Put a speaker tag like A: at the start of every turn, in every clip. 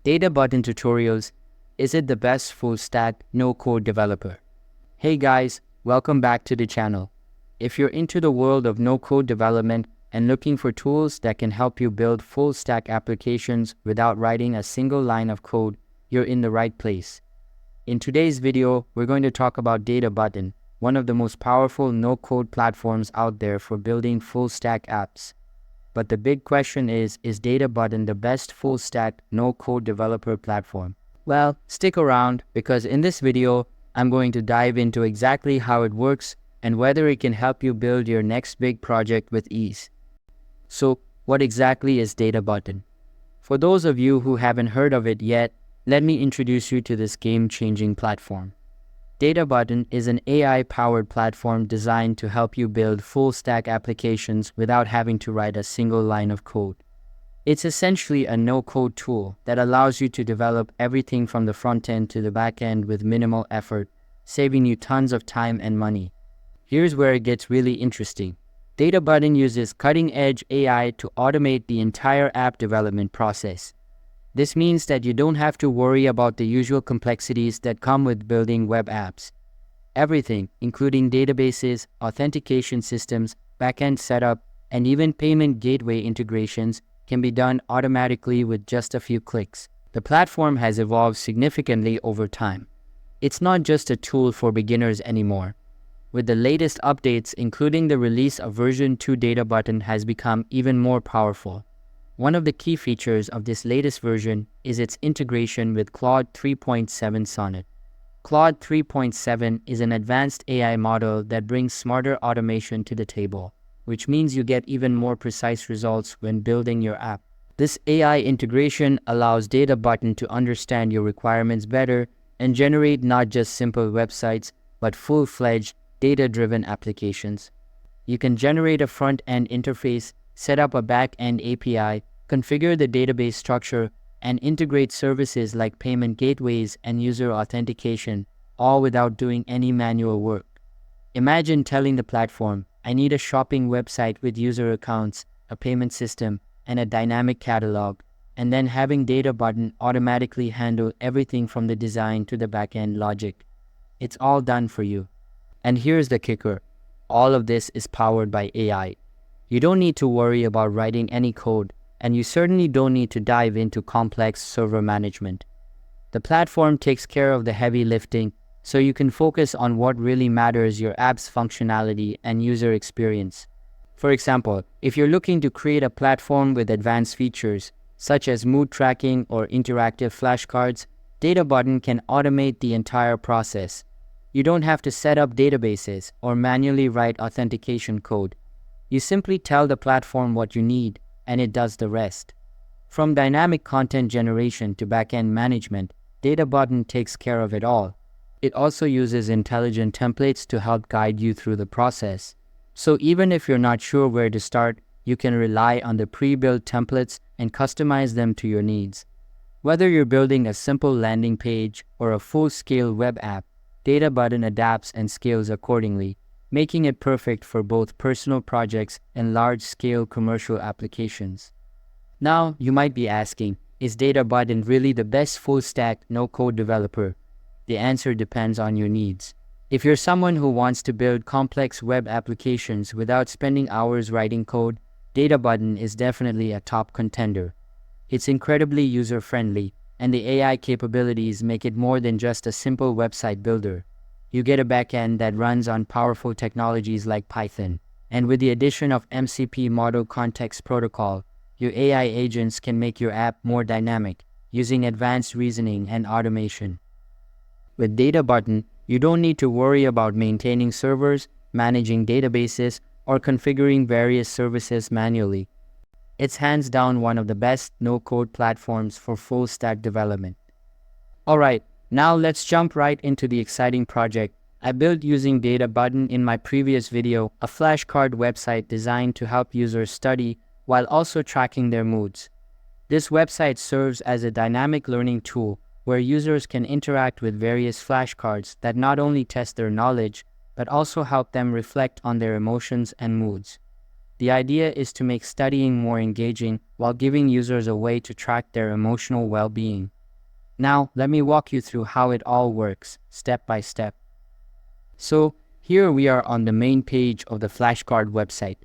A: Databutton tutorials. Is it the best full stack no code developer? Hey guys, welcome back to the channel. If you're into the world of no code development and looking for tools that can help you build full stack applications without writing a single line of code, you're in the right place. In today's video, we're going to talk about Databutton, one of the most powerful no code platforms out there for building full stack apps. But the big question is Databutton the best full-stack, no-code developer platform? Well, stick around because in this video, I'm going to dive into exactly how it works and whether it can help you build your next big project with ease. So, what exactly is Databutton? For those of you who haven't heard of it yet, let me introduce you to this game-changing platform. Databutton is an AI-powered platform designed to help you build full-stack applications without having to write a single line of code. It's essentially a no-code tool that allows you to develop everything from the front end to the back end with minimal effort, saving you tons of time and money. Here's where it gets really interesting. Databutton uses cutting-edge AI to automate the entire app development process. This means that you don't have to worry about the usual complexities that come with building web apps. Everything, including databases, authentication systems, backend setup, and even payment gateway integrations, can be done automatically with just a few clicks. The platform has evolved significantly over time. It's not just a tool for beginners anymore. With the latest updates, including the release of version 2, Databutton has become even more powerful. One of the key features of this latest version is its integration with Claude 3.7 Sonnet. Claude 3.7 is an advanced AI model that brings smarter automation to the table, which means you get even more precise results when building your app. This AI integration allows Databutton to understand your requirements better and generate not just simple websites, but full-fledged, data-driven applications. You can generate a front-end interface, set up a back-end API, configure the database structure, and integrate services like payment gateways and user authentication, all without doing any manual work. Imagine telling the platform, I need a shopping website with user accounts, a payment system, and a dynamic catalog, and then having Databutton automatically handle everything from the design to the back-end logic. It's all done for you. And here's the kicker. All of this is powered by AI. You don't need to worry about writing any code, and you certainly don't need to dive into complex server management. The platform takes care of the heavy lifting, so you can focus on what really matters: your app's functionality and user experience. For example, if you're looking to create a platform with advanced features, such as mood tracking or interactive flashcards, Databutton can automate the entire process. You don't have to set up databases or manually write authentication code. You simply tell the platform what you need, and it does the rest. From dynamic content generation to backend management, Databutton takes care of it all. It also uses intelligent templates to help guide you through the process. So even if you're not sure where to start, you can rely on the pre-built templates and customize them to your needs. Whether you're building a simple landing page or a full-scale web app, Databutton adapts and scales accordingly, making it perfect for both personal projects and large-scale commercial applications. Now, you might be asking, is Databutton really the best full-stack, no-code developer? The answer depends on your needs. If you're someone who wants to build complex web applications without spending hours writing code, Databutton is definitely a top contender. It's incredibly user-friendly, and the AI capabilities make it more than just a simple website builder. You get a backend that runs on powerful technologies like Python. And with the addition of MCP Model Context Protocol, your AI agents can make your app more dynamic, using advanced reasoning and automation. With Databutton, you don't need to worry about maintaining servers, managing databases, or configuring various services manually. It's hands down one of the best no-code platforms for full-stack development. Alright, now let's jump right into the exciting project I built using Databutton in my previous video, a flashcard website designed to help users study while also tracking their moods. This website serves as a dynamic learning tool where users can interact with various flashcards that not only test their knowledge, but also help them reflect on their emotions and moods. The idea is to make studying more engaging while giving users a way to track their emotional well-being. Now, let me walk you through how it all works, step by step. So, here we are on the main page of the flashcard website.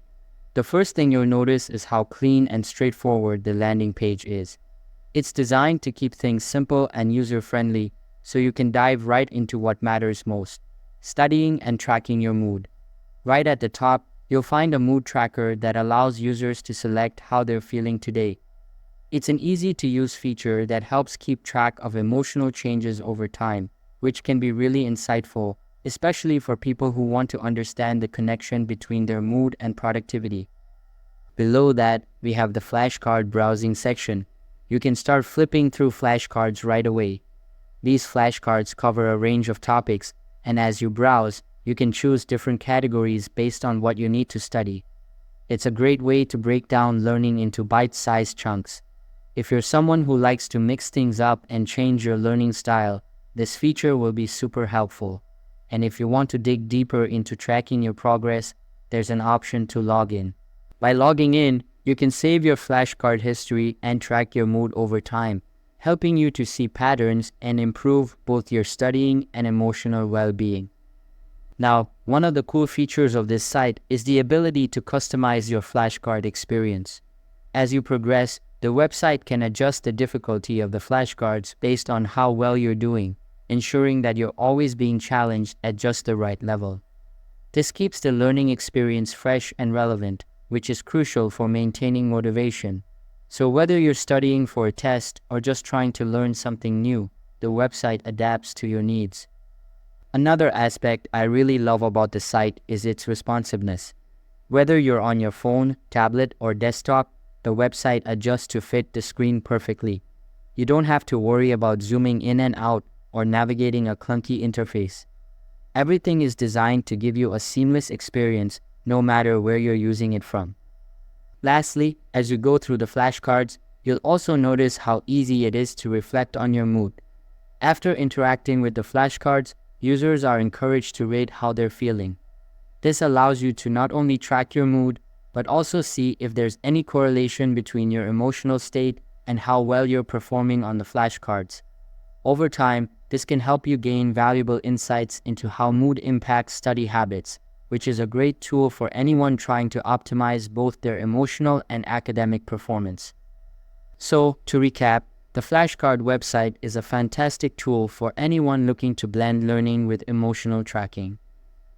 A: The first thing you'll notice is how clean and straightforward the landing page is. It's designed to keep things simple and user-friendly, so you can dive right into what matters most: studying and tracking your mood. Right at the top, you'll find a mood tracker that allows users to select how they're feeling today. It's an easy-to-use feature that helps keep track of emotional changes over time, which can be really insightful, especially for people who want to understand the connection between their mood and productivity. Below that, we have the flashcard browsing section. You can start flipping through flashcards right away. These flashcards cover a range of topics, and as you browse, you can choose different categories based on what you need to study. It's a great way to break down learning into bite-sized chunks. If you're someone who likes to mix things up and change your learning style, this feature will be super helpful. And if you want to dig deeper into tracking your progress, there's an option to log in. By logging in, you can save your flashcard history and track your mood over time, helping you to see patterns and improve both your studying and emotional well-being. Now, one of the cool features of this site is the ability to customize your flashcard experience. As you progress, the website can adjust the difficulty of the flashcards based on how well you're doing, ensuring that you're always being challenged at just the right level. This keeps the learning experience fresh and relevant, which is crucial for maintaining motivation. So whether you're studying for a test or just trying to learn something new, the website adapts to your needs. Another aspect I really love about the site is its responsiveness. Whether you're on your phone, tablet, or desktop, the website adjusts to fit the screen perfectly. You don't have to worry about zooming in and out or navigating a clunky interface. Everything is designed to give you a seamless experience no matter where you're using it from. Lastly, as you go through the flashcards, you'll also notice how easy it is to reflect on your mood. After interacting with the flashcards, users are encouraged to rate how they're feeling. This allows you to not only track your mood, but also see if there's any correlation between your emotional state and how well you're performing on the flashcards. Over time, this can help you gain valuable insights into how mood impacts study habits, which is a great tool for anyone trying to optimize both their emotional and academic performance. So, to recap, the flashcard website is a fantastic tool for anyone looking to blend learning with emotional tracking.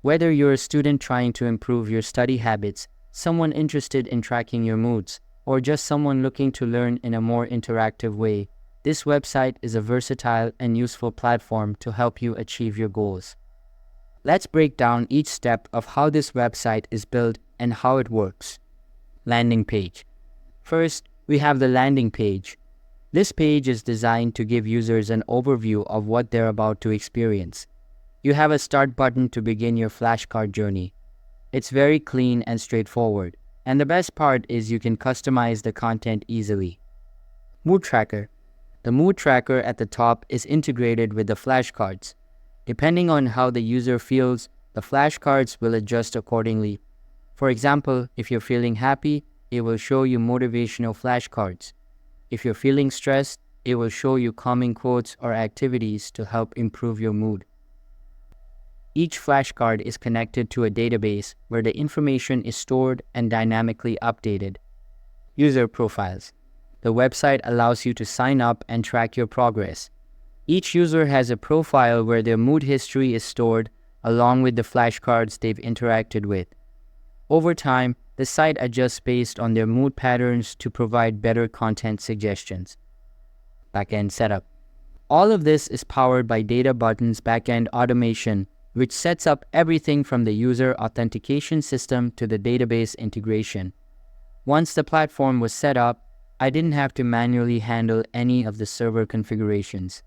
A: Whether you're a student trying to improve your study habits, someone interested in tracking your moods, or just someone looking to learn in a more interactive way, this website is a versatile and useful platform to help you achieve your goals. Let's break down each step of how this website is built and how it works. Landing page. First, we have the landing page. This page is designed to give users an overview of what they're about to experience. You have a start button to begin your flashcard journey. It's very clean and straightforward, and the best part is you can customize the content easily. Mood tracker. The mood tracker at the top is integrated with the flashcards. Depending on how the user feels, the flashcards will adjust accordingly. For example, if you're feeling happy, it will show you motivational flashcards. If you're feeling stressed, it will show you calming quotes or activities to help improve your mood. Each flashcard is connected to a database where the information is stored and dynamically updated. User profiles. The website allows you to sign up and track your progress. Each user has a profile where their mood history is stored, along with the flashcards they've interacted with. Over time, the site adjusts based on their mood patterns to provide better content suggestions. Backend setup. All of this is powered by Databutton's backend automation, which sets up everything from the user authentication system to the database integration. Once the platform was set up, I didn't have to manually handle any of the server configurations.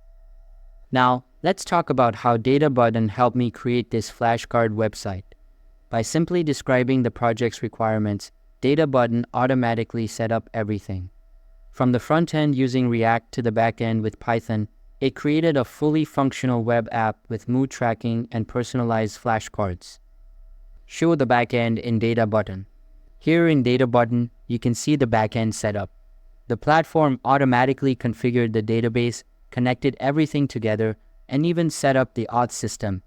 A: Now, let's talk about how Databutton helped me create this flashcard website. By simply describing the project's requirements, Databutton automatically set up everything. From the front end using React to the back end with Python, it created a fully functional web app with mood tracking and personalized flashcards. Show the back end in Databutton. Here in Databutton, you can see the backend setup. The platform automatically configured the database, connected everything together, and even set up the auth system.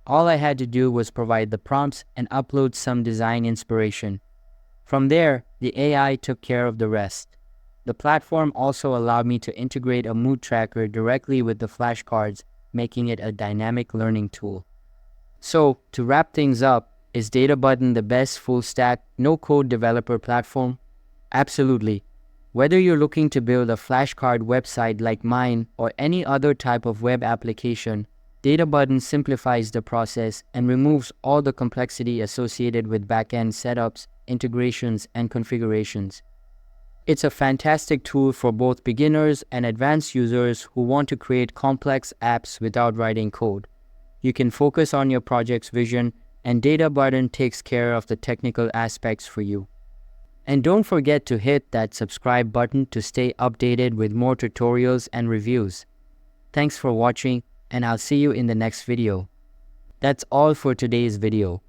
A: All I had to do was provide the prompts and upload some design inspiration. From there, the AI took care of the rest. The platform also allowed me to integrate a mood tracker directly with the flashcards, making it a dynamic learning tool. So, to wrap things up, is Databutton the best full-stack, no-code developer platform? Absolutely. Whether you're looking to build a flashcard website like mine or any other type of web application, Databutton simplifies the process and removes all the complexity associated with backend setups, integrations, and configurations. It's a fantastic tool for both beginners and advanced users who want to create complex apps without writing code. You can focus on your project's vision, and Databutton takes care of the technical aspects for you. And don't forget to hit that subscribe button to stay updated with more tutorials and reviews. Thanks for watching, and I'll see you in the next video. That's all for today's video.